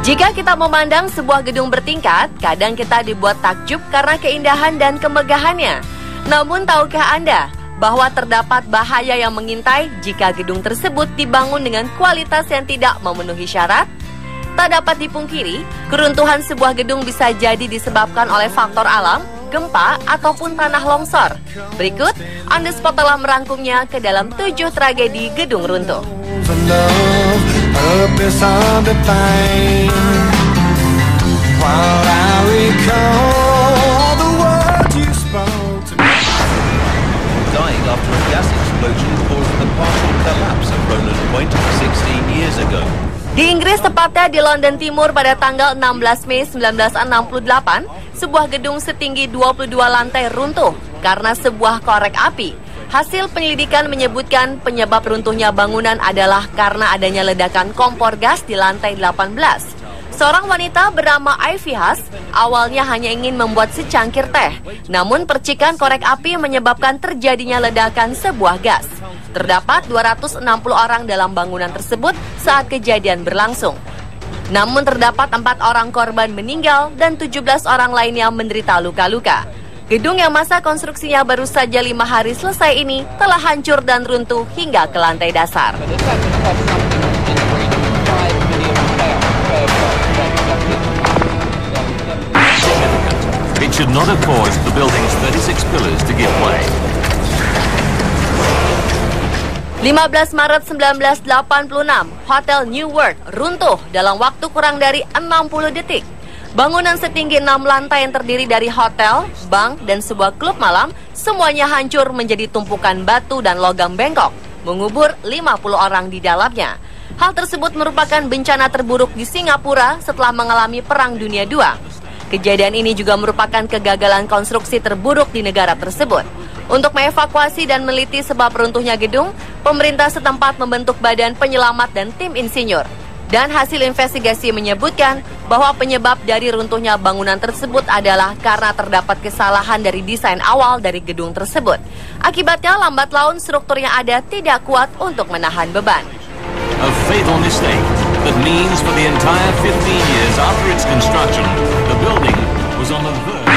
Jika kita memandang sebuah gedung bertingkat, kadang kita dibuat takjub karena keindahan dan kemegahannya. Namun tahukah Anda bahwa terdapat bahaya yang mengintai jika gedung tersebut dibangun dengan kualitas yang tidak memenuhi syarat? Tak dapat dipungkiri, keruntuhan sebuah gedung bisa jadi disebabkan oleh faktor alam, gempa, ataupun tanah longsor. Berikut, On The Spot telah merangkumnya ke dalam 7 tragedi gedung runtuh. Dying after a gas explosion caused the partial collapse of Roland Point 16 years ago. Di Inggris, tepatnya di London Timur pada tanggal 16 Mei 1968, sebuah gedung setinggi 22 lantai runtuh karena sebuah korek api. Hasil penyelidikan menyebutkan penyebab runtuhnya bangunan adalah karena adanya ledakan kompor gas di lantai 18. Seorang wanita bernama Ivy Haas awalnya hanya ingin membuat secangkir teh, namun percikan korek api menyebabkan terjadinya ledakan sebuah gas. Terdapat 260 orang dalam bangunan tersebut saat kejadian berlangsung. Namun terdapat 4 orang korban meninggal dan 17 orang lainnya menderita luka-luka. Gedung yang masa konstruksinya baru saja 5 hari selesai ini telah hancur dan runtuh hingga ke lantai dasar. It should not have caused the building's 36 pillars to give way. 15 Maret 1986, Hotel New World runtuh dalam waktu kurang dari 60 detik. Bangunan setinggi 6 lantai yang terdiri dari hotel, bank, dan sebuah klub malam semuanya hancur menjadi tumpukan batu dan logam bengkok, mengubur 50 orang di dalamnya. Hal tersebut merupakan bencana terburuk di Singapura setelah mengalami Perang Dunia II. Kejadian ini juga merupakan kegagalan konstruksi terburuk di negara tersebut. Untuk mengevakuasi dan meneliti sebab runtuhnya gedung, pemerintah setempat membentuk badan penyelamat dan tim insinyur. Dan hasil investigasi menyebutkan bahwa penyebab dari runtuhnya bangunan tersebut adalah karena terdapat kesalahan dari desain awal dari gedung tersebut. Akibatnya lambat laun struktur yang ada tidak kuat untuk menahan beban. A fatal mistake that means for the entire 15 years after its construction, the building was on the verge.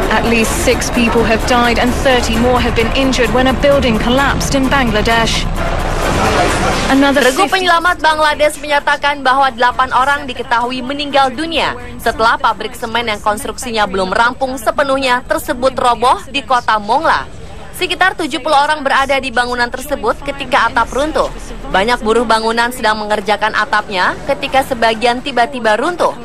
At least 6 people have died and 30 more have been injured when a building collapsed in Bangladesh. Regu penyelamat Bangladesh menyatakan bahwa 8 orang diketahui meninggal dunia setelah pabrik semen yang konstruksinya belum rampung sepenuhnya tersebut roboh di kota Mongla. Sekitar 70 orang berada di bangunan tersebut ketika atap runtuh. Banyak buruh bangunan sedang mengerjakan atapnya ketika sebagian tiba-tiba runtuh.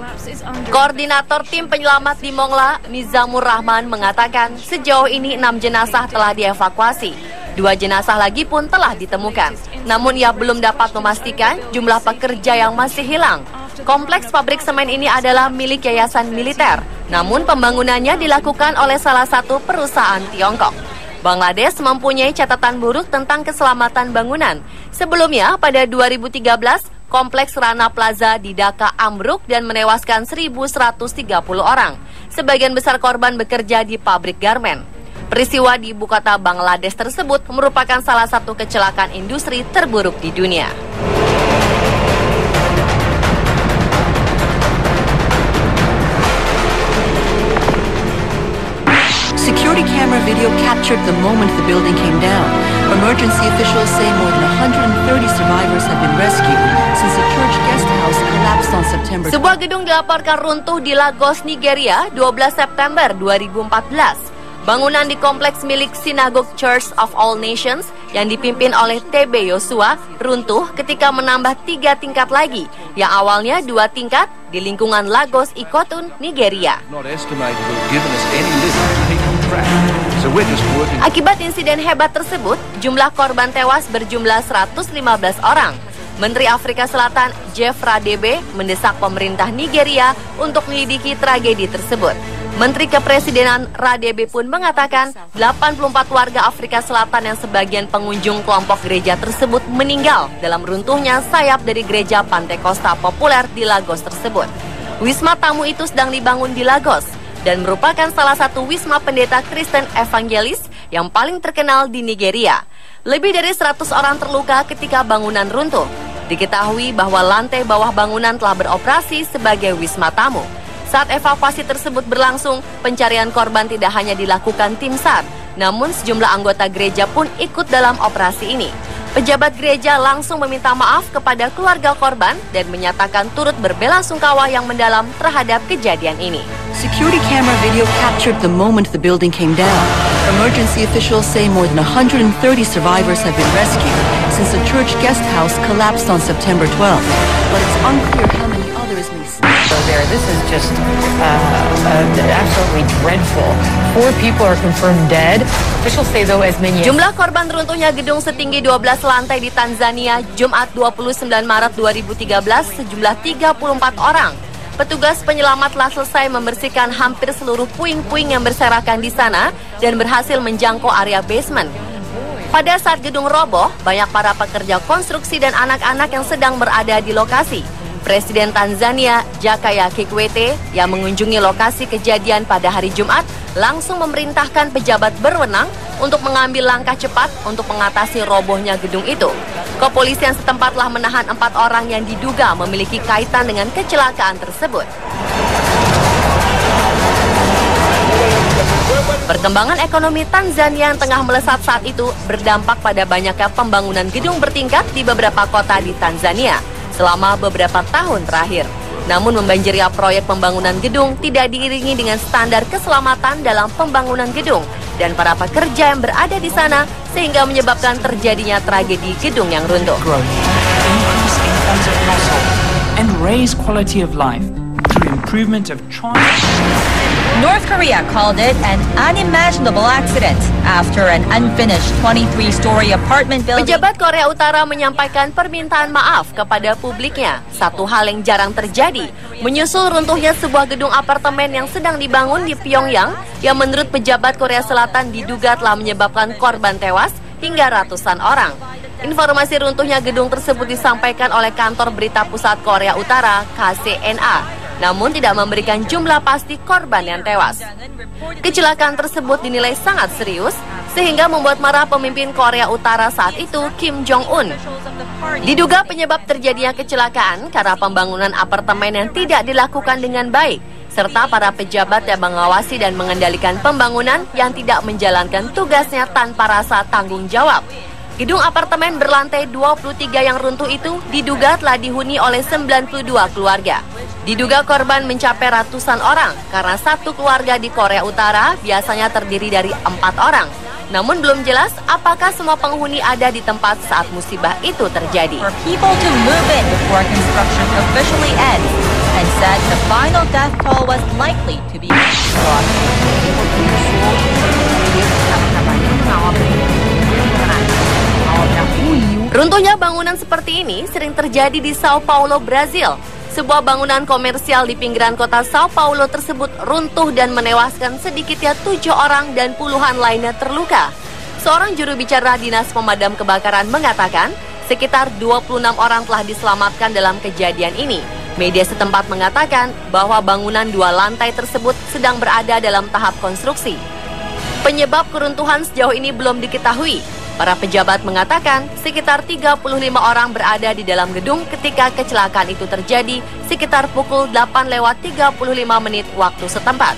Koordinator tim penyelamat di Mongla, Mizamur Rahman, mengatakan sejauh ini 6 jenazah telah dievakuasi. 2 jenazah lagi pun telah ditemukan. Namun ia belum dapat memastikan jumlah pekerja yang masih hilang. Kompleks pabrik semen ini adalah milik yayasan militer. Namun pembangunannya dilakukan oleh salah satu perusahaan Tiongkok. Bangladesh mempunyai catatan buruk tentang keselamatan bangunan. Sebelumnya, pada 2013, Kompleks Rana Plaza di Dhaka ambruk dan menewaskan 1.130 orang. Sebagian besar korban bekerja di pabrik garmen. Peristiwa di ibu kota Bangladesh tersebut merupakan salah satu kecelakaan industri terburuk di dunia. Security camera video captured the moment the building came down. Emergency officials say more than 130 survivors have been rescued since the church guest house collapsed on September. Sebuah gedung dilaporkan runtuh di Lagos, Nigeria, 12 September 2014. Bangunan di kompleks milik Synagogue Church of All Nations yang dipimpin oleh TB Yosua runtuh ketika menambah 3 tingkat lagi yang awalnya 2 tingkat di lingkungan Lagos Ikotun, Nigeria. Akibat insiden hebat tersebut, jumlah korban tewas berjumlah 115 orang. Menteri Afrika Selatan Jeff Radebe mendesak pemerintah Nigeria untuk menyelidiki tragedi tersebut. Menteri Kepresidenan Radebe pun mengatakan 84 warga Afrika Selatan yang sebagian pengunjung kelompok gereja tersebut meninggal dalam runtuhnya sayap dari gereja Pantekosta populer di Lagos tersebut. Wisma tamu itu sedang dibangun di Lagos dan merupakan salah satu wisma pendeta Kristen evangelis yang paling terkenal di Nigeria. Lebih dari 100 orang terluka ketika bangunan runtuh. Diketahui bahwa lantai bawah bangunan telah beroperasi sebagai wisma tamu. Saat evakuasi tersebut berlangsung, pencarian korban tidak hanya dilakukan tim SAR, namun sejumlah anggota gereja pun ikut dalam operasi ini. Pejabat gereja langsung meminta maaf kepada keluarga korban dan menyatakan turut berbelasungkawa yang mendalam terhadap kejadian ini. Security camera video captured the moment the building came down. Emergency officials say more than 130 survivors have been rescued since the church guest house collapsed on September 12th. But it's unclear how many others may still be there. This is just absolutely dreadful. 4 people are confirmed dead. Officials say though as many as... Jumlah korban runtuhnya gedung setinggi 12 lantai di Tanzania Jumat 29 Maret 2013 sejumlah 34 orang. Petugas penyelamat telah selesai membersihkan hampir seluruh puing-puing yang berserakan di sana dan berhasil menjangkau area basement. Pada saat gedung roboh, banyak para pekerja konstruksi dan anak-anak yang sedang berada di lokasi. Presiden Tanzania, Jakaya Kikwete, yang mengunjungi lokasi kejadian pada hari Jumat, langsung memerintahkan pejabat berwenang untuk mengambil langkah cepat untuk mengatasi robohnya gedung itu. Kepolisian setempat telah menahan 4 orang yang diduga memiliki kaitan dengan kecelakaan tersebut. Perkembangan ekonomi Tanzania yang tengah melesat saat itu berdampak pada banyaknya pembangunan gedung bertingkat di beberapa kota di Tanzania selama beberapa tahun terakhir. Namun membanjiri proyek pembangunan gedung tidak diiringi dengan standar keselamatan dalam pembangunan gedung dan para pekerja yang berada di sana sehingga menyebabkan terjadinya tragedi gedung yang runtuh. Increase incomes of households and raise quality of life through improvement of North Korea called it an unimaginable accident after an unfinished 23-story apartment building. Pejabat Korea Utara menyampaikan permintaan maaf kepada publiknya, satu hal yang jarang terjadi, menyusul runtuhnya sebuah gedung apartemen yang sedang dibangun di Pyongyang yang menurut pejabat Korea Selatan diduga telah menyebabkan korban tewas hingga ratusan orang. Informasi runtuhnya gedung tersebut disampaikan oleh kantor berita pusat Korea Utara KCNA. Namun tidak memberikan jumlah pasti korban yang tewas. Kecelakaan tersebut dinilai sangat serius, sehingga membuat marah pemimpin Korea Utara saat itu, Kim Jong-un. Diduga penyebab terjadinya kecelakaan karena pembangunan apartemen yang tidak dilakukan dengan baik, serta para pejabat yang mengawasi dan mengendalikan pembangunan yang tidak menjalankan tugasnya tanpa rasa tanggung jawab. Gedung apartemen berlantai 23 yang runtuh itu diduga telah dihuni oleh 92 keluarga. Diduga korban mencapai ratusan orang karena satu keluarga di Korea Utara biasanya terdiri dari 4 orang. Namun belum jelas apakah semua penghuni ada di tempat saat musibah itu terjadi. For people to move in before construction officially ends and said the final death toll was likely to be Runtuhnya bangunan seperti ini sering terjadi di Sao Paulo, Brazil. Sebuah bangunan komersial di pinggiran kota Sao Paulo tersebut runtuh dan menewaskan sedikitnya 7 orang dan puluhan lainnya terluka. Seorang juru bicara Dinas Pemadam Kebakaran mengatakan sekitar 26 orang telah diselamatkan dalam kejadian ini. Media setempat mengatakan bahwa bangunan 2 lantai tersebut sedang berada dalam tahap konstruksi. Penyebab keruntuhan sejauh ini belum diketahui. Para pejabat mengatakan sekitar 35 orang berada di dalam gedung ketika kecelakaan itu terjadi sekitar pukul 8:35 waktu setempat.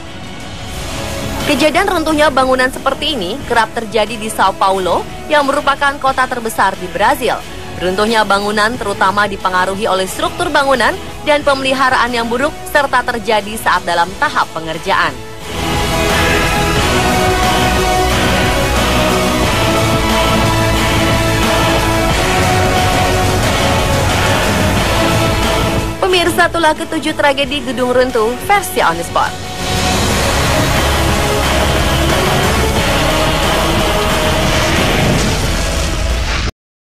Kejadian runtuhnya bangunan seperti ini kerap terjadi di Sao Paulo yang merupakan kota terbesar di Brazil. Runtuhnya bangunan terutama dipengaruhi oleh struktur bangunan dan pemeliharaan yang buruk serta terjadi saat dalam tahap pengerjaan. Pemirsa, itulah ke-7 tragedi gedung runtuh versi On The Spot.